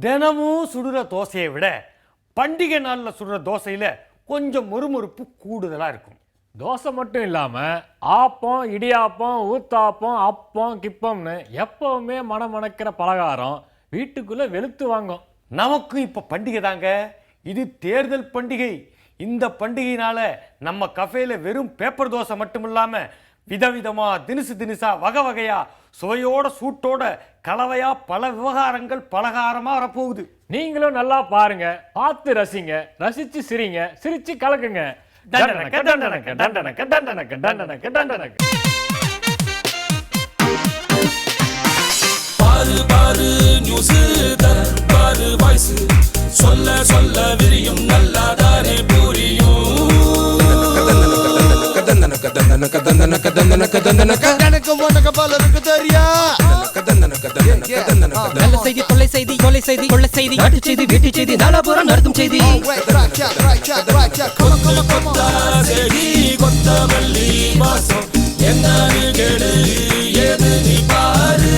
தினமும் சுடுற தோசையை விட பண்டிகை நாளில் சுடுற தோசையில் கொஞ்சம் முறுமுறுப்பு கூடுதலாக இருக்கும். தோசை மட்டும் இல்லாமல் ஆப்பம், இடியாப்பம், ஊத்தாப்பம், அப்பம், கிப்பம்னு எப்பவுமே மணக்கிற பலகாரம் வீட்டுக்குள்ளே வெளுத்து வாங்கும். நமக்கும் இப்போ பண்டிகை தாங்க. இது தேர்தல் பண்டிகை. இந்த பண்டிகையினால் நம்ம கஃபேல வெறும் பேப்பர் தோசை மட்டும் இல்லாமல் விதவிதமாக தினுசா வகை வகையாக சுவையோட சூட்டோட கலவையாக பல விவகாரங்கள் பலகாரமாக வரப்போகுது. நீங்களும் நல்லா பாருங்க, பார்த்து ரசிங்க, ரசிச்சு சிரிங்க, சிரிச்சு கலக்குங்க. தண்டனக்க தண்டனக்க தண்டனக்க தண்டனக்க தண்டனக்க தண்டனக்க. பாரு பாரு நியூஸ் பாரு வாய்ஸ் சொல்ல சொல்ல விரியும் நல்லாதானே புரியும். நல்ல செய்தி, கொள்ளை செய்தி, கொலை செய்தி, கொள்ளை செய்தி, நாட்டு செய்தி, வீட்டு செய்தி, நாலாபுரம் நடக்கும் செய்தி. கொத்தமல்லி வாசம் என்னன்னு கேளு, ஏது நீ பாரு.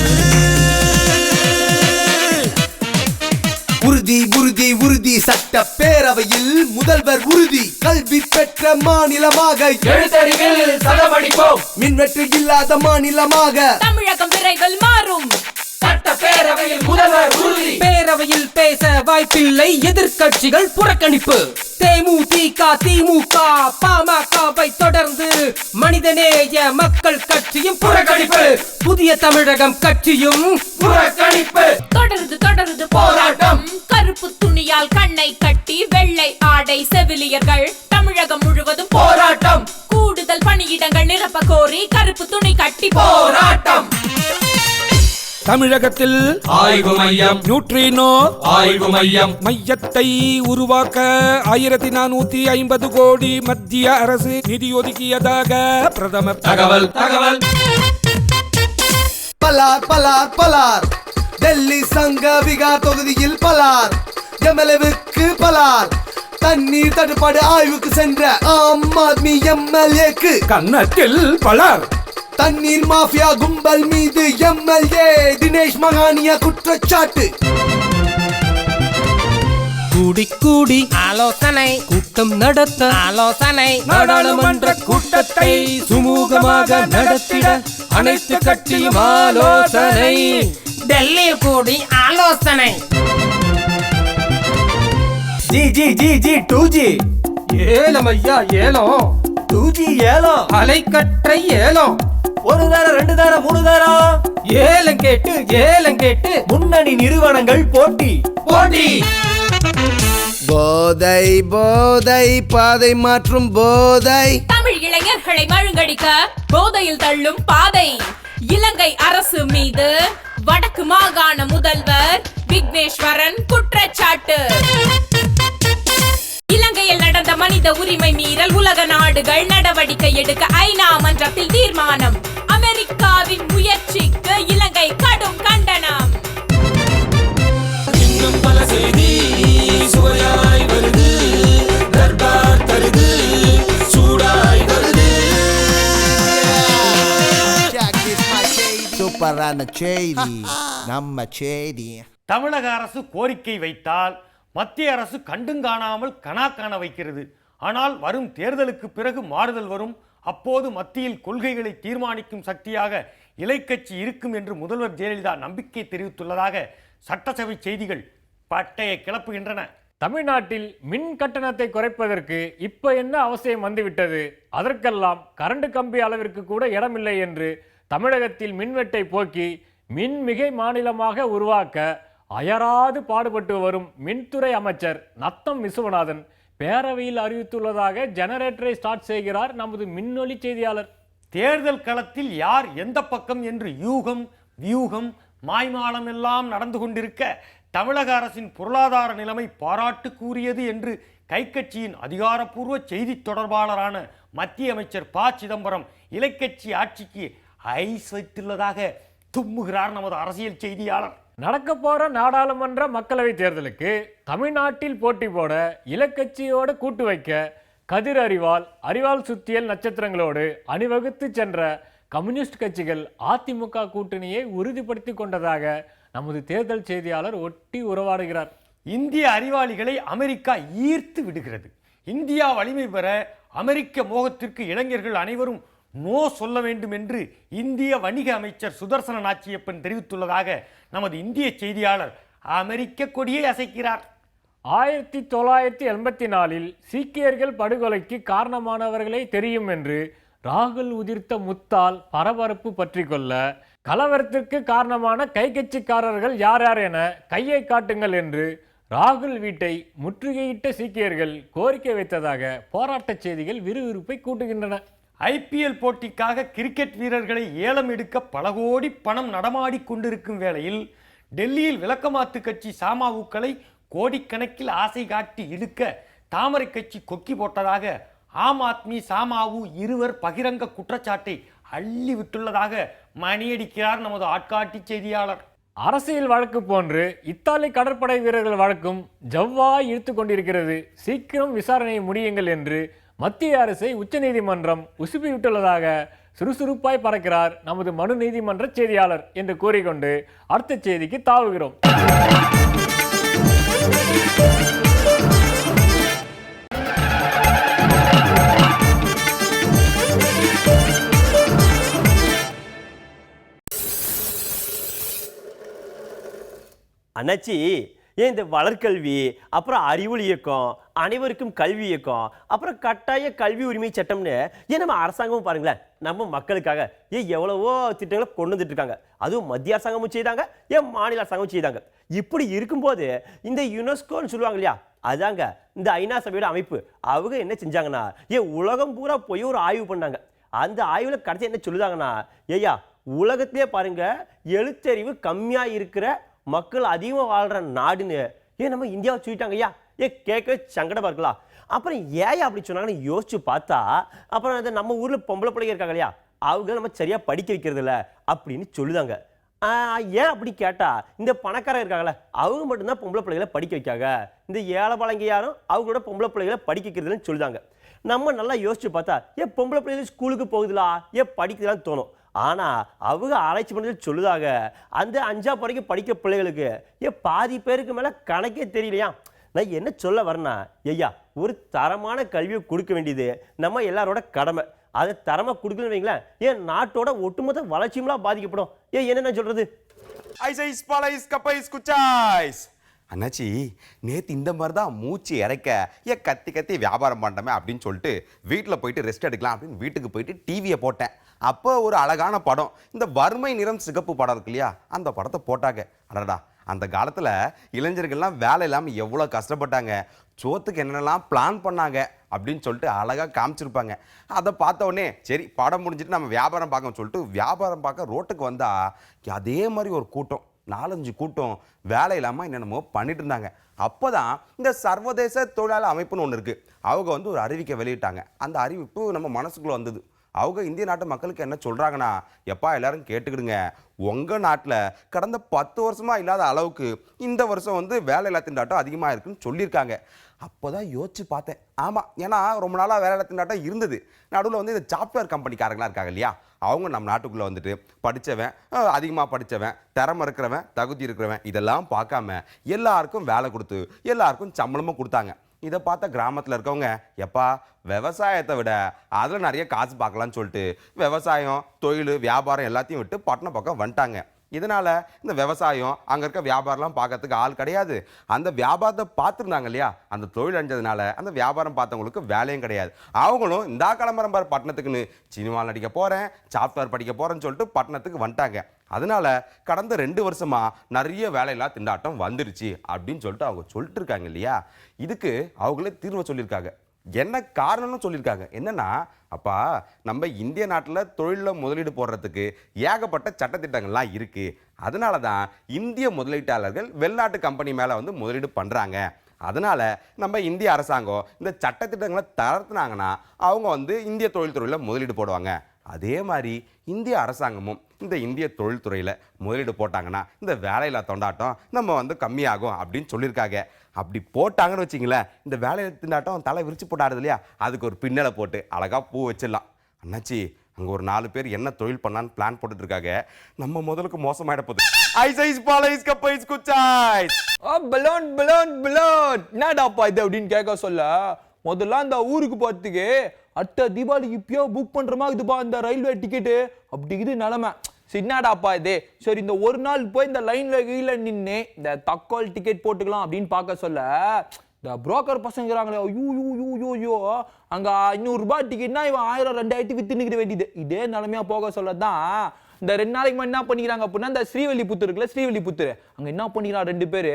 உறுதி உறுதி உறுதி சட்டப்பேரவையில் முதல்வர் உறுதி. கல்வி பெற்ற மாநிலமாக எழுத்தறிவில் சதமடிப்போம். மின்வெட்டு இல்லாத மாநிலமாக தமிழகம் விரைவில் மாறும். சட்டப்பேரவையில் முதல்வர் உறுதி. பேரவையில் பேச வாய்ப்பில்லை, எதிர்க்கட்சிகள் புறக்கணிப்பு. தேமுதிக, திமுக, பாமகவை தொடர்ந்து மனிதநேய மக்கள் கட்சியும் புறக்கணிப்பு. புதிய தமிழகம் கட்சியும் புறக்கணிப்பு. தொடருது தொடருது போராட்டம். கருப்பு துணியால் கண்ணை கட்டி வெள்ளை ஆடை செவிலியர்கள் தமிழகம் முழுவதும் போராட்டம். கூடுதல் பணியிடங்கள் நிரப்ப கோரி கருப்பு துணி கட்டி போராட்டம். தமிழகத்தில் ஆய்வு மையம், நியூட்ரினோ ஆய்வு மையம் மையத்தை உருவாக்க 1450 கோடி மத்திய அரசு நிதி ஒதுக்கியதாக பிரதமர் தகவல். தகவல் பலார் பலார் பலார். டெல்லி சங்க விகார் தொகுதியில் பலார். எம்எல்ஏவுக்கு பலார். தண்ணீர் தட்டுப்பாடு ஆய்வுக்கு சென்ற ஆம் ஆத்மி எம்எல்ஏக்கு கன்னத்தில் பலர். தண்ணீர் மாஃபியா கும்பல் மீது எம்எல்ஏ தினேஷ் மகானியா குற்றச்சாட்டு. கூடி கூடி ஆலோசனை, கூட்டம் நடத்த ஆலோசனை. நாடாளுமன்ற கூட்டத்தை சுமூகமாக நடத்திட அனைத்து கட்சியும் ஆலோசனை. டெல்லியில் கூடி ஆலோசனை. G G G G 2G ஏலம் ஐயா ஏலம், 2G ஏலம். அலைக்கற்றை ஏலம். ஒரு தரம் 2 தரம் 3 தரம் ஏலம் கேட்டு முன்னணி நிறுவனங்கள் போட்டி போட்டி. போதை போதை பாதை மாற்றும் போதை. தமிழ் இளைஞர்களை மழுங்கடிக்க போதையில் தள்ளும் பாதை. இலங்கை அரசு மீது வடக்கு மாகாண முதல்வர் விக்னேஸ்வரன் குற்றச்சாட்டு. இலங்கையில் நடந்த மனித உரிமை மீறல் உலக நாடுகள் நடவடிக்கை எடுக்க ஐநா மன்றத்தில் தீர்மானம். அமெரிக்காவின் முயற்சிக்கு இலங்கை கடும் கண்டனம். இன்னும் பல செய்தி சுவையாய் வருது, தர்பார் தருது, சூடாய் வருது. சூப்பரான செய்தி, நம்ம செய்தி. தமிழக அரசு கோரிக்கை வைத்தால் மத்திய அரசு கண்டுங்காணாமல் கணா காண வைக்கிறது. ஆனால் வரும் தேர்தலுக்கு பிறகு மாறுதல் வரும். அப்போது மத்தியில் கொள்கைகளை தீர்மானிக்கும் சக்தியாக இலைக்கட்சி இருக்கும் என்று முதல்வர் ஜெயலலிதா நம்பிக்கை தெரிவித்துள்ளதாக சட்டசபை செய்திகள் பட்டையை கிளப்புகின்றன. தமிழ்நாட்டில் மின் கட்டணத்தை குறைப்பதற்கு இப்ப என்ன அவசியம் வந்துவிட்டது? அதற்கெல்லாம் கரண்ட் கம்பி அளவிற்கு கூட இடமில்லை என்று தமிழகத்தில் மின்வெட்டை போக்கி மின்மிகை மாநிலமாக உருவாக்க அயராது பாடுபட்டு வரும் மின்துறை அமைச்சர் நத்தம் விஸ்வநாதன் பேரவையில் அறிவித்துள்ளதாக ஜெனரேட்டரை ஸ்டார்ட் செய்கிறார் நமது மின்னொலி செய்தியாளர். தேர்தல் களத்தில் யார் எந்த பக்கம் என்று யூகம் வியூகம் மாய்மாலம் எல்லாம் நடந்து கொண்டிருக்க தமிழக அரசின் பொருளாதார நிலைமை பாராட்டுக்குரியது என்று கைக்கட்சியின் அதிகாரப்பூர்வ செய்தி தொடர்பாளரான மத்திய அமைச்சர் ப சிதம்பரம் இலைக்கட்சி ஆட்சிக்கு ஐஸ் வைத்துள்ளதாக தும்முகிறார் நமது அரசியல் செய்தியாளர். நடக்க போற நாடாளுமன்ற மக்களவை தேர்தலுக்கு தமிழ்நாட்டில் போட்டி போட இலக்கட்சியோடு கூட்டு வைக்க கதிர் அறிவால் சுத்தியல் நட்சத்திரங்களோடு அணிவகுத்து சென்ற கம்யூனிஸ்ட் கட்சிகள் அதிமுக கூட்டணியை உறுதிப்படுத்தி கொண்டதாக நமது தேர்தல் செய்தியாளர் ஒட்டி உறவாடுகிறார். இந்திய அறிவாளிகளை அமெரிக்கா ஈர்த்து விடுகிறது. இந்தியா வலிமை பெற அமெரிக்க மோகத்திற்கு இளைஞர்கள் அனைவரும் நோ சொல்ல வேண்டும் என்று இந்திய வணிக அமைச்சர் சுதர்சன நாச்சியப்பன் தெரிவித்துள்ளதாக நமது இந்திய செய்தியாளர் அமெரிக்க கொடியை அசைக்கிறார். 1984 சீக்கியர்கள் படுகொலைக்கு காரணமானவர்களே தெரியும் என்று ராகுல் உதிர்த்த முத்தால் பரபரப்பு பற்றி கொள்ள கலவரத்திற்கு காரணமான கைக்கட்சிக்காரர்கள் யார் யார் என கையை காட்டுங்கள் என்று ராகுல் வீட்டை முற்றுகையிட்ட சீக்கியர்கள் கோரிக்கை வைத்ததாக போராட்ட செய்திகள் விறுவிறுப்பை கூட்டுகின்றன. IPL போட்டிக்காக கிரிக்கெட் வீரர்களை ஏலம் எடுக்க பல கோடி பணம் நடமாடி கொண்டிருக்கும் வேளையில் டெல்லியில் விளக்கமாத்து கட்சி சாமாவுக்களை கோடிக்கணக்கில் ஆசை காட்டி இழுக்க தாமரை கட்சி கொக்கி போட்டதாக ஆம் ஆத்மி சாமாவு இருவர் பகிரங்க குற்றச்சாட்டை அள்ளி விட்டுள்ளதாக மணியடிக்கிறார் நமது ஆட்காட்டி செய்தியாளர். அரசியல் வழக்கு போன்று இத்தாலி கடற்படை வீரர்கள் வழக்கும் ஜவ்வாய் இழுத்து கொண்டிருக்கிறது. சீக்கிரம் விசாரணையை முடியுங்கள் என்று மத்திய அரசை உச்சநீதிமன்றம் உசுப்பிவிட்டுள்ளதாக சுறுசுறுப்பாய் பறக்கிறார் நமது மனு நீதிமன்ற செய்தியாளர் என்று கூறிக்கொண்டு அடுத்த செய்திக்கு தாவுகிறோம். அண்ணாச்சி, ஏன் இந்த வளர்கல்வி, அப்புறம் அறிவொளி இயக்கம், அனைவருக்கும் கல்வி இயக்கம், அப்புறம் கட்டாய கல்வி உரிமை சட்டம்னு ஏன் நம்ம அரசாங்கமும் பாருங்களேன் நம்ம மக்களுக்காக எவ்வளவோ திட்டங்களை கொண்டு வந்துட்டு இருக்காங்க. அதுவும் மத்திய அரசாங்கமும் செய்தாங்க, மாநில அரசாங்கமும் செய்தாங்க. இப்படி இருக்கும்போது இந்த யுனெஸ்கோன்னு சொல்லுவாங்க இல்லையா, அதாங்க இந்த ஐநா சபையோட அமைப்பு, அவங்க என்ன செஞ்சாங்கன்னா உலகம் பூரா போய் ஒரு ஆய்வு பண்ணாங்க. அந்த ஆய்வில் கடைசி என்ன சொல்லுதாங்கன்னா, உலகத்திலே பாருங்க எழுத்தறிவு கம்மியா இருக்கிற மக்கள் அதிகமாக வாழ்ற நாடுன்னு நம்ம இந்தியாவை சொல்லிட்டாங்க. கேட்க சங்கடமா இருக்கலாம். அப்புறம் அப்படி சொன்னாங்கன்னு யோசிச்சு பார்த்தா, அப்புறம் நம்ம ஊர்ல பொம்பளை பிள்ளைங்க இருக்காங்க இல்லையா, அவங்க நம்ம சரியா படிக்க வைக்கிறது இல்லை அப்படின்னு சொல்லுதாங்க. ஏன் அப்படி கேட்டா, இந்த பணக்காரங்க இருக்காங்களே அவங்க மட்டும்தான் பொம்பளை பிள்ளைகளை படிக்க வைக்காங்க, இந்த ஏழை பழங்க யாரும் அவங்களோட பொம்பளை பிள்ளைகளை படிக்க வைக்கிறதுன்னு சொல்லுதாங்க. நம்ம நல்லா யோசிச்சு பார்த்தா பொம்பளை பிள்ளைகள் ஸ்கூலுக்கு போகுதுலா, படிக்குதுலான்னு தோணும். ஆனா அவங்க ஆராய்ச்சி பண்ணி சொல்லுதாக அந்த 5ஆம் வரைக்கும் படிக்க பிள்ளைகளுக்கு பாதி பேருக்கு மேல கணக்கே தெரியலையா. நான் என்ன சொல்ல வரேன்னா, ஒரு தரமான கல்வியை கொடுக்க வேண்டியது நம்ம எல்லாரோட கடமை. அதை தரமா கொடுக்கணும்னு வைங்களேன், நாட்டோட ஒட்டுமொத்த வளர்ச்சியும்லாம் பாதிக்கப்படும். என்ன சொல்றது? அண்ணாச்சி, நேற்று இந்த மாதிரி தான் மூச்சு இறைக்க கத்தி கத்தி வியாபாரம் பண்ணமே அப்படின்னு சொல்லிட்டு வீட்டில் போயிட்டு ரெஸ்ட் எடுக்கலாம் அப்படின்னு வீட்டுக்கு போயிட்டு டிவியை போட்டேன். அப்போ ஒரு அழகான படம், இந்த வறுமை நிறம் சிகப்பு படம் இருக்கு இல்லையா, அந்த படத்தை போட்டாங்க. அடடா, அந்த காலத்தில் இளைஞர்கள்லாம் வேலை இல்லாமல் எவ்வளோ கஷ்டப்பட்டாங்க, சோத்துக்கு என்னென்னலாம் பிளான் பண்ணாங்க அப்படின்னு சொல்லிட்டு அழகாக காமிச்சிருப்பாங்க. அதை பார்த்த உடனே சரி படம் முடிஞ்சிட்டு நம்ம வியாபாரம் பார்க்கணும்னு சொல்லிட்டு வியாபாரம் பார்க்க ரோட்டுக்கு வந்தால் அதே மாதிரி ஒரு கூட்டம், 4-5 கூட்டம் வேலை இல்லாமல் என்னென்னமோ பண்ணிட்டு இருந்தாங்க. அப்போ தான் இந்த சர்வதேச தொழிலாளர் அமைப்புன்னு ஒன்று இருக்குது, அவங்க ஒரு அறிவிக்கை வெளியிட்டாங்க. அந்த அறிவிப்பு நம்ம மனசுக்குள்ளே வந்தது. அவங்க இந்திய நாட்டு மக்களுக்கு என்ன சொல்கிறாங்கன்னா, எல்லாரும் கேட்டுக்கிடுங்க, உங்கள் நாட்டில் கடந்த 10 வருஷமாக இல்லாத அளவுக்கு இந்த வருஷம் வேலையில்லா திண்டாட்டம் அதிகமாக இருக்குன்னு சொல்லியிருக்காங்க. அப்போ தான் யோசிச்சு பார்த்தேன். ஆமாம், ஏன்னா ரொம்ப நாளாக வேலையில்லா திண்டாட்டம் இருந்தது. நடுவில் இந்த சாஃப்ட்வேர் கம்பெனிக்காரங்களாம் இருக்காங்க இல்லையா, அவங்க நம்ம நாட்டுக்குள்ளே படித்தவன், அதிகமாக படித்தவன், திறமை இருக்கிறவன், தகுதி இருக்கிறவன் இதெல்லாம் பார்க்காம எல்லாருக்கும் வேலை கொடுத்து எல்லாருக்கும் சம்பளமும் கொடுத்தாங்க. இதை பார்த்த கிராமத்தில் இருக்கவங்க விவசாயத்தை விட அதில் நிறைய காசு பார்க்கலான்னு சொல்லிட்டு விவசாயம், தொழில், வியாபாரம் எல்லாத்தையும் விட்டு பட்டணம் பக்கம் வந்துட்டாங்க. இதனால் இந்த விவசாயம், அங்கே இருக்க வியாபாரம்லாம் பார்க்கறதுக்கு ஆள் கிடையாது. அந்த வியாபாரத்தை பார்த்துருந்தாங்க இல்லையா, அந்த தொழில் அடைஞ்சதுனால அந்த வியாபாரம் பார்த்தவங்களுக்கு வேலையும் கிடையாது. அவங்களும் இந்த கிளம்புறம் பாரு பட்டணத்துக்குன்னு, சினிமா நடிக்க போகிறேன், சாஃப்ட்வேர் படிக்க போகிறேன்னு சொல்லிட்டு பட்டணத்துக்கு வந்துட்டாங்க. அதனால கடந்த 2 வருஷமாக நிறைய வேலையில்லா திண்டாட்டம் வந்துருச்சு அப்படின்னு சொல்லிட்டு அவங்க சொல்லிட்டு இருக்காங்க இல்லையா. இதுக்கு அவங்களே தீர்வு சொல்லியிருக்காங்க. என்ன காரணம்னு சொல்லியிருக்காங்க. என்னன்னா, அப்பா நம்ம இந்திய நாட்டில் தொழிலில் முதலீடு போடுறதுக்கு ஏகப்பட்ட சட்டத்திட்டங்கள்லாம் இருக்குது. அதனால தான் இந்திய முதலீட்டாளர்கள் வெளிநாட்டு கம்பெனி மேலே முதலீடு பண்ணுறாங்க. அதனால் நம்ம இந்திய அரசாங்கம் இந்த சட்டத்திட்டங்களை தளர்த்துனாங்கன்னா அவங்க இந்திய தொழில்துறையில் முதலீடு போடுவாங்க. அதே மாதிரி இந்திய அரசாங்கமும் இந்த இந்திய தொழில்துறையில் முதலீடு போட்டாங்கன்னா இந்த வேலையில்லா தொண்டாட்டம் நம்ம கம்மியாகும் அப்படின்னு சொல்லியிருக்காங்க. அப்படி போட்டாங்கன்னு வச்சிங்களேன், இந்த வேலையில்லா திண்டாட்டம் தலை விரிச்சு போட்டாடுது இல்லையா, அதுக்கு ஒரு பின்னலை போட்டு அழகாக பூ வச்சிடலாம். அண்ணாச்சி, அங்கே ஒரு 4 பேர் என்ன தொழில் பண்ணான்னு பிளான் போட்டுட்ருக்காங்க. நம்ம முதலுக்கு மோசமாயிட போகுது. Ice ball ice cup ice குச்சாய்ஸ். பலூன் பலூன் பலூன் என்னடாப்பா இது அப்படின்னு கேட்க சொல்ல, முதல்ல அந்த ஊருக்கு போறதுக்கு அடுத்த தீபாவளிக்கு இப்பயோ புக் பண்ற மாதிரி இதுப்பா இந்த ரயில்வே டிக்கெட்டு. அப்படி இது நிலைமை. சரி என்னடாப்பா இது, சரி இந்த ஒரு நாள் போய் இந்த லைன்ல கீழே நின்று இந்த தக்கோல் டிக்கெட் போட்டுக்கலாம் அப்படின்னு பார்க்க சொல்ல, இந்த புரோக்கர் பசங்கிறாங்களே ஐயோ அங்க 500 ரூபாய் டிக்கெட்னா இவன் 1000 2000 வித்து நிற்க வேண்டியது. இதே நிலைமையா போக சொல்லதான் இந்த 2 நாளைக்கு முன்னாடி என்ன பண்ணிக்கிறாங்க அப்படின்னா, இந்த ஸ்ரீவல்லிபுத்தூர் இருக்குல்ல, ஸ்ரீவல்லிபுத்தூர் அங்க என்ன பண்ணிக்கிறான் 2 பேரு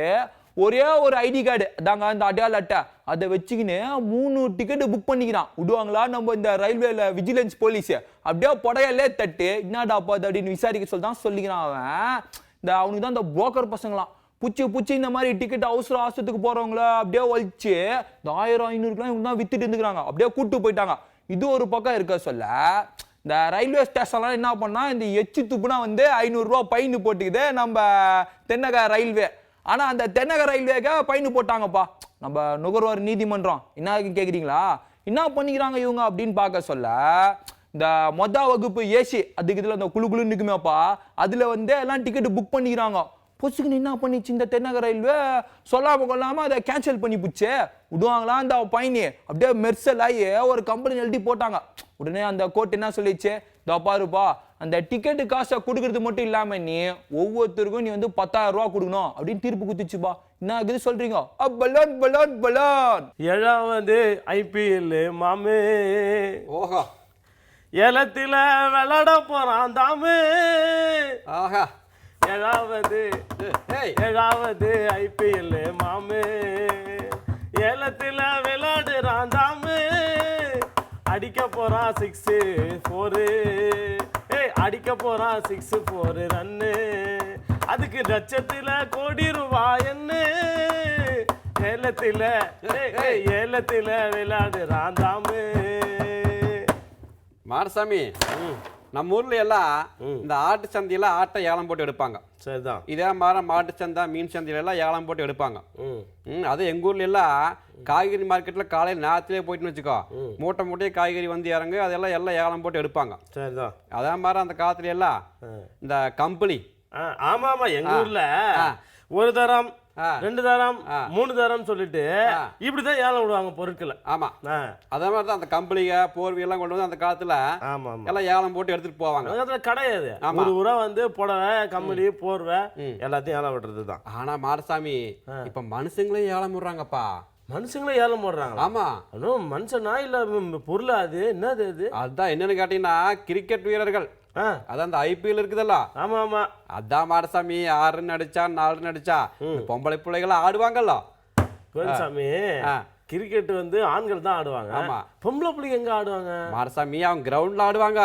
ஒரே ஒரு ஐடி கார்டு அதாங்க அந்த அடையாள அட்டை அதை வச்சுக்கின்னு 3 டிக்கெட்டு புக் பண்ணிக்கிறான். விடுவாங்களா நம்ம இந்த ரயில்வேல விஜிலன்ஸ் போலீஸ் அப்படியே புடையாலே தட்டு என்னடாப்பா அது அப்படின்னு விசாரிக்க சொல்லிதான் சொல்லிக்கிறான் அவன். இந்த அவனுக்கு தான் இந்த புரோக்கர் பசங்களாம் புச்சி இந்த மாதிரி டிக்கெட் அவசரத்துக்கு போறவங்கள அப்படியே ஒழிச்சு இந்த 1000-500 இவங்க தான் வித்துட்டு இருந்துக்கிறாங்க. அப்படியே கூட்டு போயிட்டாங்க. இது ஒரு பக்கம் இருக்க சொல்ல, இந்த ரயில்வே ஸ்டேஷன்லாம் என்ன பண்ணா இந்த எச்சு துப்புனா வந்து 500 ரூபாய் பைன் போட்டுக்குது நம்ம தென்னக ரயில்வே. ஆனா அந்த தென்னக ரயில்வேக்கு பைன் போட்டாங்கப்பா நம்ம நுகர்வோர் நீதிமன்றம். என்ன கேக்குறீங்களா, என்ன பண்ணிக்கிறாங்க இவங்க அப்படின்னு பார்க்க சொல்ல, இந்த வகுப்பு ஏசி அதுக்கு இதுல இந்த குழு நிக்குமேப்பா, அதுல வந்து எல்லாம் டிக்கெட் புக் பண்ணிக்கிறாங்க. பொசுக்குன்னு என்ன பண்ணிச்சு இந்த தென்னக ரயில்வே, சொல்லாம கொள்ளாம அதை கேன்சல் பண்ணி போச்சு. விடுவாங்களா அந்த பயணி அப்படியே மெர்சல் ஆகி ஒரு கம்பெனி எழுதி போட்டாங்க. உடனே அந்த கோர்ட் என்ன சொல்லிச்சு, இதோ பாருப்பா அந்த டிக்கெட்டு காசை கொடுக்கறது மட்டும் இல்லாம நீ ஒவ்வொருத்தருக்கும் நீ வந்து 10,000 ரூபாய் கொடுக்கணும் அப்படின்னு தீர்ப்பு குத்துச்சுப்பா. என்ன இது சொல்றீங்க, பலூன் பலூன் பலூன். 7வது IPL மாமே, ஓஹா ஏலத்தில விளையாட போறான் தாமே. ஆஹா 7வது IPL மாமே, ஏலத்தில விளையாடுறான் தாமே. அடிக்க போறான் 6-4, அடிக்க போறான் 6-4 ரன்னு. அதுக்கு லட்சத்தில கோடி ரூபாய் என்ன, ஏலத்தில விளையாடுறான் தாமே. மாரசாமி, நம்ம ஊர்ல எல்லாம் இந்த ஆட்டு சந்தையில ஆட்டை ஏலம் போட்டு எடுப்பாங்க. சரிதான். இதே மாதிரி மாட்டு சந்தை மீன் சந்தையில எல்லாம் ஏலம் போட்டு எடுப்பாங்க. அது எங்க ஊர்ல எல்லாம் காய்கறி மார்க்கெட்ல காலையில் நேரத்திலே போயிட்டுன்னு வச்சுக்கோ, மூட்டையே காய்கறி வந்து இறங்கு அதெல்லாம் எல்லாம் ஏலம் போட்டு எடுப்பாங்க. சரிதான். அதே மாதிரி அந்த காலத்துல எல்லாம் இந்த கம்பெனி. ஆமா எங்க ஊர்ல ஒரு தரம் 2 தரம் 3 தரம் சொல்லிட்டு இப்படிதான் ஏலம் விடுவாங்க பொருட்களை. ஆமா அதே மாதிரி தான் அந்த கம்பெனிங்க போர்வை எல்லாம் கொண்டு வந்து அந்த காலத்துல எல்லாம் ஏலம் போட்டு எடுத்துட்டு போவாங்க. கிடையாது ஒரு ஊரா வந்து புடவை கம்பெனி போர்வை எல்லாத்தையும் ஏலம் விடுறது தான். ஆனா மாரசாமி இப்ப மனுஷங்களே ஏலம் விடுறாங்கப்பா. மனுஷங்களே ஏலம் போடுறாங்க. ஆமா மனுஷனா இல்ல பொருளா அது என்னது அது? அதுதான் என்னன்னு கேட்டீங்கன்னா கிரிக்கெட் வீரர்கள். அதான் அந்த IPL இருக்குதல்ல. ஆமா ஆமா அதான் மாரசாமி 6 ரன் அடிச்சா 4 ரன் அடிச்சா பொம்பளை பிள்ளைகள் ஆடுவாங்கல்ல. கோயில்சாமி கிரிக்கெட் வந்து ஆண்கள் தான் ஆடுவாங்க. ஆமா பொம்பளை பிள்ளைங்க எங்க ஆடுவாங்க? மாரசாமி அவங்க கிரவுண்ட்ல ஆடுவாங்க,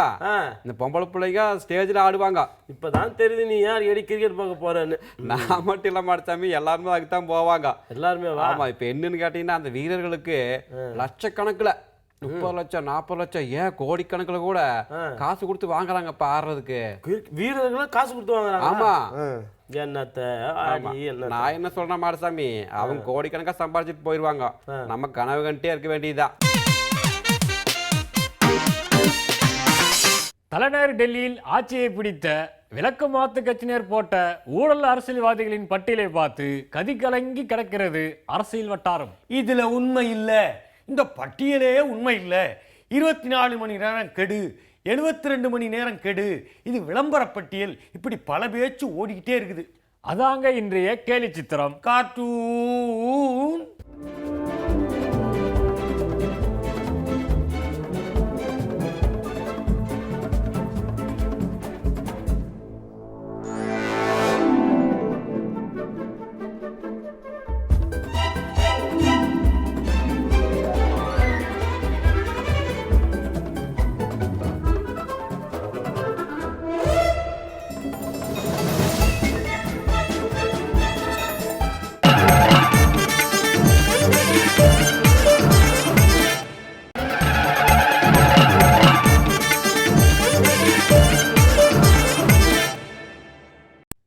இந்த பொம்பளை பிள்ளைங்க ஸ்டேஜ்ல ஆடுவாங்க. இப்பதான் தெரியுது நீ யார் எடி கிரிக்கெட் பார்க்க போறேன்னு. நான் மட்டும் இல்ல மாரசாமி, எல்லாருமே அதுக்குதான் போவாங்க. எல்லாருமே ஆமா. இப்ப என்னன்னு கேட்டீங்கன்னா அந்த வீரர்களுக்கு லட்சக்கணக்குல 30 லட்சம் 40 லட்சம் ஏன் கோடிக்கணக்குல கூட காசு கொடுத்து வாங்குறாங்கப்பா ஆடுறதுக்கு. வீரர்களும் காசு கொடுத்து வாங்குறாங்க. ஆமா நான் என்ன சொல்றேன் மாரசாமி, அவங்க கோடிக்கணக்கா சம்பாதிச்சுட்டு போயிருவாங்க. நம்ம கனவு கண்டே இருக்க வேண்டியதுதான். தலைநகர் டெல்லியில் ஆட்சியை பிடித்த விளக்கு மாத்து கட்சியினர் போட்ட ஊழல் அரசியல்வாதிகளின் பட்டியலை பார்த்து கதிகலங்கி கிடக்கிறது அரசியல் வட்டாரம். இதுல உண்மை இல்லை, இந்த பட்டியலே உண்மை இல்லை. 24 மணி நேரம் கெடு, 72 மணி நேரம் கெடு, இது விளம்பர பட்டியல், இப்படி பல பேச்சு ஓடிக்கிட்டே இருக்குது. அதாங்க இன்றைய கேலி சித்திரம் கார்ட்டூன்.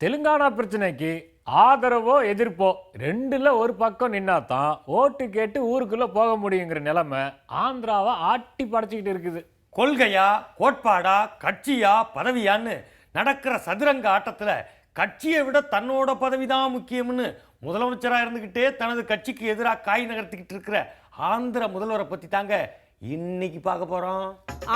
தெலுங்கானா பிரச்சனைக்கு ஆதரவோ எதிர்ப்போ 2ல் ஒரு பக்கம் நின்னாதான் ஓட்டு கேட்டு ஊருக்குள்ள போக முடியுங்கிற நிலைமை ஆந்திராவை ஆட்டி படைச்சிக்கிட்டு இருக்குது. கொள்கையா கோட்பாடா கட்சியா பதவியான்னு நடக்கிற சதுரங்க ஆட்டத்துல கட்சியை விட தன்னோட பதவி தான் முக்கியம்னு முதலமைச்சராக இருந்துக்கிட்டே தனது கட்சிக்கு எதிராக காய் நகர்த்திக்கிட்டு இருக்கிற ஆந்திர முதல்வரை பற்றி தாங்க இன்னைக்கு பார்க்க போகிறோம்.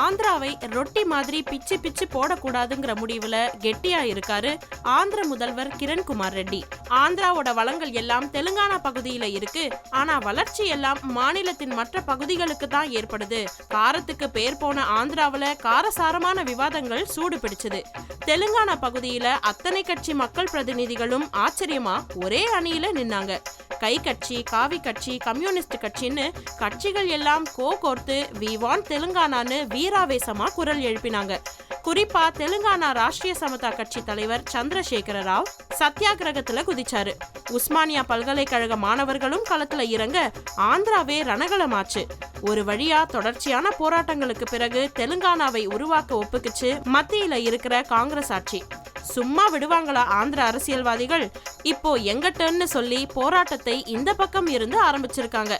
ஆந்திராவை ரொட்டி மாதிரி பிச்சு பிச்சு போடக்கூடாதுங்கிற முடிவுல கெட்டியா இருக்காரு ஆந்திர முதல்வர் கிரண்குமார் ரெட்டி. ஆந்திராவோட வளங்கள் எல்லாம் தெலுங்கானா பகுதியில இருக்கு, ஆனா வளர்ச்சி எல்லாம் மாநிலத்தின் மற்ற பகுதிகளுக்கு தான் ஏற்படுது. காரத்துக்கு பேர் போன ஆந்திராவில காரசாரமான விவாதங்கள் சூடு பிடிச்சது. தெலுங்கானா பகுதியில அத்தனை கட்சி மக்கள் பிரதிநிதிகளும் ஆச்சரியமா ஒரே அணியில நின்னாங்க. கை கட்சி, காவி கட்சி, கம்யூனிஸ்ட் கட்சின்னு கட்சிகள் எல்லாம் கோர்த்து வி வாண்ட் தெலுங்கானான்னு வீராவேசமா குரல் எழுப்பினாங்க. குறிப்பா தெலுங்கானா ராஷ்டிரிய சமதா கட்சி தலைவர் சந்திரசேகர ராவ் சத்தியாகிரகத்துல குதிச்சாரு. உஸ்மானியா பல்கலைக்கழக மாணவர்களும் களத்துல இறங்க ஆந்திராவே ரணகலமாச்சு. ஒரு வழியா தொடர்ச்சியான போராட்டங்களுக்கு பிறகு தெலுங்கானாவை உருவாக்க ஒப்புக்குச்சு மத்தியில இருக்கிற காங்கிரஸ் ஆட்சி. சும்மா விடுவாங்களா ஆந்திர அரசியல்வாதிகள்? இப்போ எங்க டர்ன்னு சொல்லி போராட்டத்தை இந்த பக்கம் இருந்து ஆரம்பிச்சிருக்காங்க.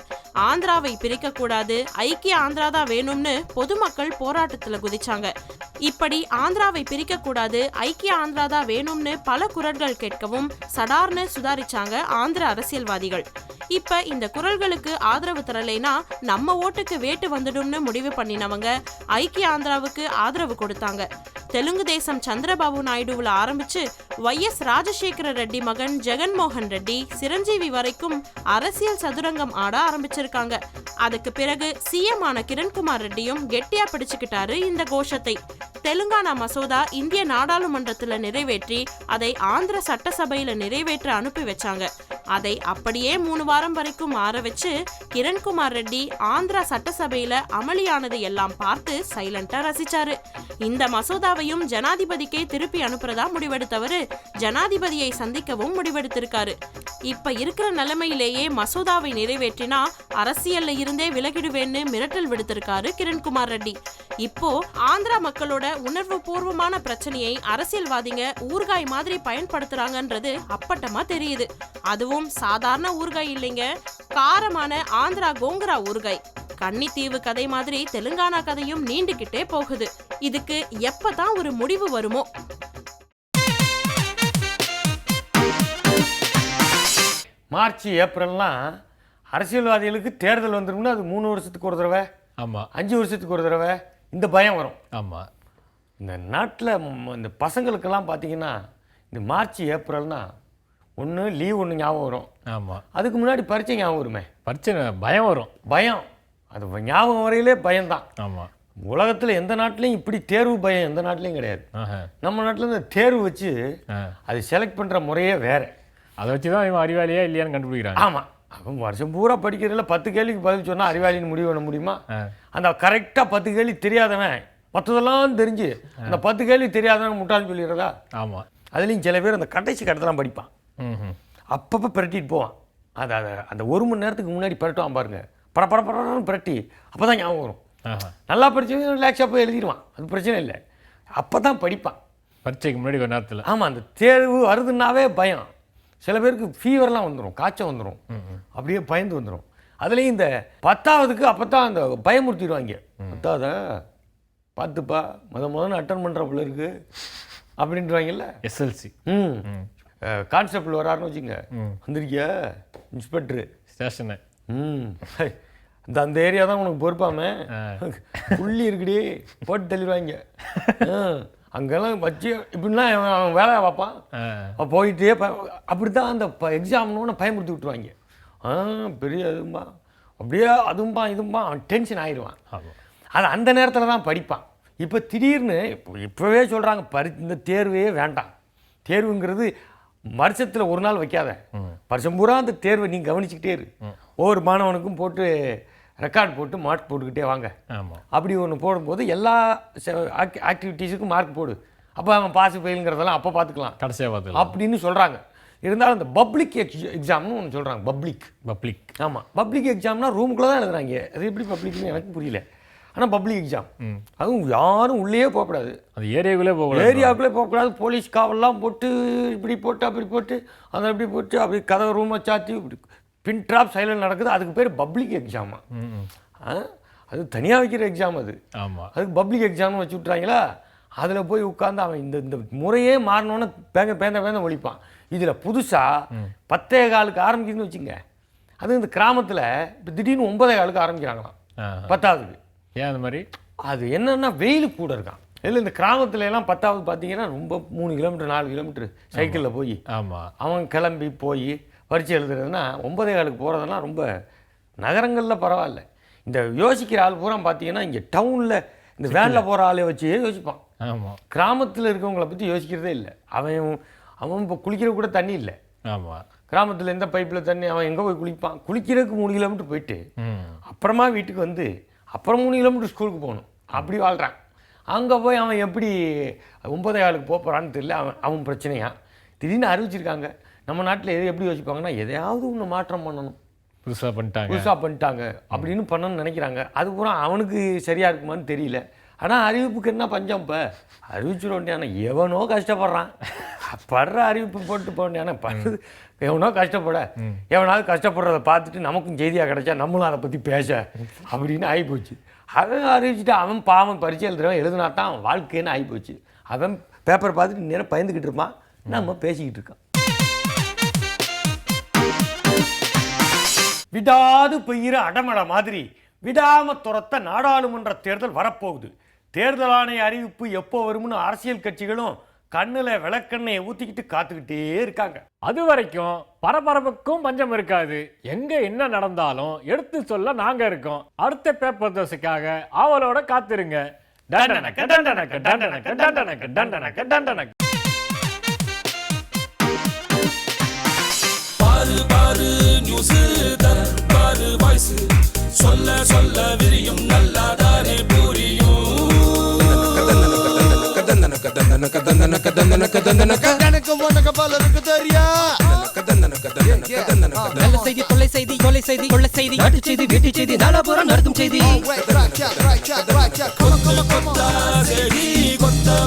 ஆந்திராவை பிரிக்க கூடாது, ஐக்கிய ஆந்திரா தான் வேணும்னு பொதுமக்கள் போராட்டத்துல குதிச்சாங்க. இப்படி ஆந்திராவை பிரிக்க கூடாது, ஐக்கிய ஆந்திரா தான் வேணும்னு பல குரல்கள் கேட்கவும் சடார்னு சுதாரிச்சாங்க ஆந்திர அரசியல்வாதிகள். இப்ப இந்த குரல்களுக்கு ஆதரவு தரலைனா நம்ம ஓட்டுக்கு வேட்டு வந்துடும்னு முடிவு பண்ணினவங்க ஐக்கிய ஆந்திராவுக்கு ஆதரவு கொடுத்தாங்க. தெலுங்கு தேசம் சந்திரபாபு நாயுடுவில் ஆரம்பிச்சு YS ராஜசேகர ரெட்டி மகன் ஜெகன்மோகன் ரெட்டி, சிரஞ்சீவி வரைக்கும் அரசியல் சதுரங்கம் ஆட ஆரம்பிச்சிருக்காங்க. அதுக்கு பிறகு CM ஆன கிரண்குமார் ரெட்டியும் கெட்டியா பிடிச்சுக்கிட்டாரு இந்த கோஷத்தை. தெலுங்கானா மசோதா இந்திய நாடாளுமன்றத்துல நிறைவேற்றி அதை ஆந்திர சட்டசபையில நிறைவேற்ற அனுப்பி வச்சாங்க. அதை அப்படியே 3 வாரம் வரைக்கும் மாற வச்சு கிரண்குமார் ரெட்டி ஆந்திரா சட்டசபையில அமளியானது எல்லாம் பார்த்து சைலண்டா ரசிச்சாரு. இந்த மசோதாவையும் ஜனாதிபதிக்கே திருப்பி அனுப்புறதா முடிவெடுத்தவரு ஜனாதிபதியை சந்திக்கவும் முடிவெடுத்திருக்காரு. இப்ப இருக்கிற நிலைமையிலேயே மசோதாவை நிறைவேற்றினா அரசியல்ல இருந்தே விலகிடுவேன்னு மிரட்டல் விடுத்திருக்காரு கிரண்குமார் ரெட்டி. இப்போ ஆந்திரா மக்களோட உணர்வு பூர்வமான பிரச்சனையை அரசியல்வாதிங்க ஊறுகாய் மாதிரி பயன்படுத்துறாங்கன்றது அப்பட்டமா தெரியுது. அதுவும் சாதாரண ஊறுகாய் இல்லைங்க, காரமான ஆந்திரா கோங்கரா ஊறுகாய். கன்னித்தீவு கதை மாதிரி தெலுங்கானா கதையும் நீண்டுகிட்டே போகுது. இதுக்கு எப்பதான் ஒரு முடிவு வருமோ? மார்ச் ஏப்ரல்லாம் அரசியல்வாதிகளுக்கு தேர்தல் வந்துடும்னா அது 3 வருஷத்துக்கு ஒரு தடவை, ஆமாம் 5 வருஷத்துக்கு ஒரு தடவை இந்த பயம் வரும். ஆமாம். இந்த நாட்டில் இந்த பசங்களுக்கெல்லாம் பார்த்தீங்கன்னா இந்த மார்ச் ஏப்ரல்னா ஒன்று லீவ் ஒன்று ஞாபகம் வரும். ஆமாம். அதுக்கு முன்னாடி பரீட்சை ஞாபகம் வருமே, பரீட்சை பயம் வரும். பயம் அது ஞாபகம் வரையிலே பயம்தான். ஆமாம். உலகத்தில் எந்த நாட்டிலையும் இப்படி தேர்வு பயம் எந்த நாட்டிலையும் கிடையாது. நம்ம நாட்டில் இந்த தேர்வு வச்சு அது செலக்ட் பண்ணுற முறையே வேறு. அதை வச்சு தான் இவன் அறிவாளியா இல்லையான்னு கண்டுபிடிக்கிறாங்க. ஆமாம், அவன் வருஷம் பூரா படிக்கிறதுல 10 கேள்விக்கு பதில் சொன்னால் அறிவாளின்னு முடிவு பண்ண முடியுமா? அந்த கரெக்டாக 10 கேள்வி தெரியாதவன் மற்றதெல்லாம் தெரிஞ்சு அந்த 10 கேள்வி தெரியாதவன் முட்டாள்னு சொல்லிடுறதா? ஆமாம். அதுலேயும் சில பேர் அந்த கடைசி கட்டத்தெல்லாம் படிப்பான், அப்பப்போ பிரட்டிட்டு போவான். அதை அந்த 1 மணி நேரத்துக்கு முன்னாடி பிரட்டுவான் பாருங்க, பரபரன்னு பிரட்டி அப்போ தான் ஞாபகம் வரும். நல்லா படித்தவங்க ரிலாக்ஸாக போய் எழுதிடுவான், அது பிரச்சனை இல்லை. அப்போ தான் படிப்பான் பரீட்சைக்கு முன்னாடி ஒரு நேரத்தில். ஆமாம், அந்த தேர்வு வருதுன்னாவே பயம். சில பேருக்கு ஃபீவர்லாம் வந்துடும், காய்ச்சல் வந்துடும், அப்படியே பயந்து வந்துடும். அதுலேயும் இந்த 10ஆவதுக்கு அப்போ தான் அந்த பயமுறுத்திடுவாங்க. 10ஆவதா பார்த்துப்பா முதல்ல அட்டன் பண்ணுறப்புல இருக்குது அப்படின்றாங்கல்ல. SLC கான்ஸ்டபிள் வராருன்னு வச்சுங்க, வந்திருக்கியா இன்ஸ்பெக்டரு ஸ்டேஷனு, அந்த ஏரியா தான் உனக்கு பொறுப்பாமே, புள்ளி இருக்குடி போட்டு தள்ளிடுவாங்க. அங்கெல்லாம் வச்சு இப்படின்னா அவன் வேலையை பார்ப்பான், போயிட்டே அப்படி தான் அந்த எக்ஸாம்னு பயமுறுத்தி விட்டுருவாங்க. பெரிய அதும்பா அப்படியே அதும்பா இதும்பா அவன் டென்ஷன் ஆயிடுவான். அது அந்த நேரத்தில் தான் படிப்பான். இப்போ திடீர்னு இப்போவே சொல்கிறாங்க இந்த தேர்வே வேண்டாம், தேர்வுங்கிறது வருஷத்தில் ஒரு நாள் வைக்காத, வருஷம் பூரா அந்த தேர்வை நீ கவனிச்சுக்கிட்டே இரு, ஒவ்வொரு மாணவனுக்கும் போட்டு ரெக்கார்ட் போட்டு மார்க் போட்டுக்கிட்டே வாங்க. அப்படி ஒன்று போடும்போது எல்லா ஆக்டிவிட்டீஸுக்கும் மார்க் போடு, அப்போ அவன் பாஸ் ஃபெயிலுங்கிறதெல்லாம் அப்போ பார்த்துக்கலாம், கடைசியாக பார்த்துக்கலாம் அப்படின்னு சொல்கிறாங்க. இருந்தாலும் அந்த பப்ளிக் எக்ஸாம்னு ஒன்று சொல்கிறாங்க. பப்ளிக் ஆமாம், பப்ளிக் எக்ஸாம்னா ரூமுக்குள்ளே தான் எழுதுறாங்க. அது எப்படி பப்ளிக்னு எனக்கு புரியல. ஆனால் பப்ளிக் எக்ஸாம் அதுவும் யாரும் உள்ளே போகக்கூடாது, அது ஏரியாவுக்குள்ளே போகக்கூடாது. போலீஸ் காவல்லாம் போட்டு இப்படி போட்டு அப்படி போட்டு அதை அப்படி போட்டு அப்படி கதவை ரூமை சாத்தி பின் ட்ராப் சைலண்ட் நடக்குது. அதுக்கு பேர் பப்ளிக் எக்ஸாமா? அது தனியாக வைக்கிற எக்ஸாம் அது. ஆமாம், அதுக்கு பப்ளிக் எக்ஸாம்னு வச்சு விட்றாங்களா? அதில் போய் உட்காந்து அவன் இந்த முறையே மாறினோன்னு பேந்த ஒழிப்பான். இதில் புதுசாக 10:15 ஆரம்பிக்குதுன்னு வச்சுங்க. அது இந்த கிராமத்தில் இப்போ திடீர்னு 9:15 ஆரம்பிக்கிறாங்களாம் 10ஆவதுக்கு. ஏன் அந்த மாதிரி? அது என்னன்னா வெயில் கூட இருக்கான். இல்லை இந்த கிராமத்துல எல்லாம் 10ஆவது பார்த்தீங்கன்னா ரொம்ப 3 கிலோமீட்டர் 4 கிலோமீட்டர் சைக்கிளில் போய் அவன் கிளம்பி போய் பரீட்சை எழுதுறதுன்னா 9:15 போகிறதெல்லாம் ரொம்ப நகரங்களில் பரவாயில்ல. இந்த யோசிக்கிற ஆள் பூரா பார்த்தீங்கன்னா இங்கே டவுனில் இந்த வேனில் போகிற ஆளை வச்சே யோசிப்பான். கிராமத்தில் இருக்கவங்கள பற்றி யோசிக்கிறதே இல்லை. அவன் இப்போ குளிக்கிற கூட தண்ணி இல்லை. கிராமத்தில் எந்த பைப்பில் தண்ணி அவன் எங்கே போய் குளிப்பான்? குளிக்கிறதுக்கு 3 கிலோமீட்டர் போயிட்டு அப்புறமா வீட்டுக்கு வந்து அப்புறம் 3 கிலோமீட்டர் ஸ்கூலுக்கு போகணும். அப்படி வாழ்கிறான். அங்கே போய் அவன் எப்படி 9:15 போகிறான்னு தெரியல. அவன் பிரச்சனையா திடீர்னு அறிவிச்சிருக்காங்க. நம்ம நாட்டில் எது எப்படி யோசிப்பாங்கன்னா எதையாவது ஒன்று மாற்றம் பண்ணணும், புதுசாக பண்ணிட்டாங்க அப்படின்னு பண்ணணும்னு நினைக்கிறாங்க. அது பூரா அவனுக்கு சரியாக இருக்குமான்னு தெரியல. ஆனால் அறிவிப்புக்கு என்ன பஞ்சம்? இப்போ அறிவிச்சுட வேண்டியான எவனோ கஷ்டப்படுறான், படுற அறிவிப்பு போட்டு போக வேண்டியான படுறது எவனோ எவனாவது கஷ்டப்படுறதை பார்த்துட்டு நமக்கும் செய்தியாக கிடைச்சா நம்மளும் அதை பற்றி பேச அப்படின்னு ஆகிப்போச்சு. அவன் அறிவிச்சுட்டு அவன் பாவம் பரீட்சை எழுதுறவன் எழுதுனா தான் அவன் வாழ்க்கைன்னு ஆகிப்போச்சு. அவன் பேப்பர் பார்த்துட்டு நேரம் பயந்துக்கிட்டு இருப்பான், நம்ம பேசிக்கிட்டு இருக்கோம். விடாது பெய்கிற அடமழை மாதிரி விடாம துரத்த நாடாளுமன்ற தேர்தல் வரப்போகுது. தேர்தல் ஆணைய அறிவிப்பு எப்போ வரும்னு அரசியல் கட்சிகளும் கண்ணுல விளக்கெண்ணெயை ஊத்திக்கிட்டு காத்துக்கிட்டே இருக்காங்க. அது வரைக்கும் பரபரப்புக்கும் பஞ்சம் இருக்காது. எங்க என்ன நடந்தாலும் எடுத்து சொல்ல நாங்க இருக்கோம். அடுத்த பேப்பர் தோசைக்காக ஆவலோட காத்திருங்க. டண்டனக்க டண்டனக்க டண்டனக்க டண்டனக்க டண்டனக்க டண்டனக்க. பாரு பாரு நியூஸ் பாரு வாய்ஸ் சொல்ல சொல்ல விரியும் நல்லாதானே புரியும். நல்ல செய்தி, கொள்ளை செய்தி, கொலை செய்தி, கொள்ள செய்தி, நாட்டு செய்தி, வீட்டு செய்தி, நாலாபுரம் நடத்தும் செய்தி. கொத்த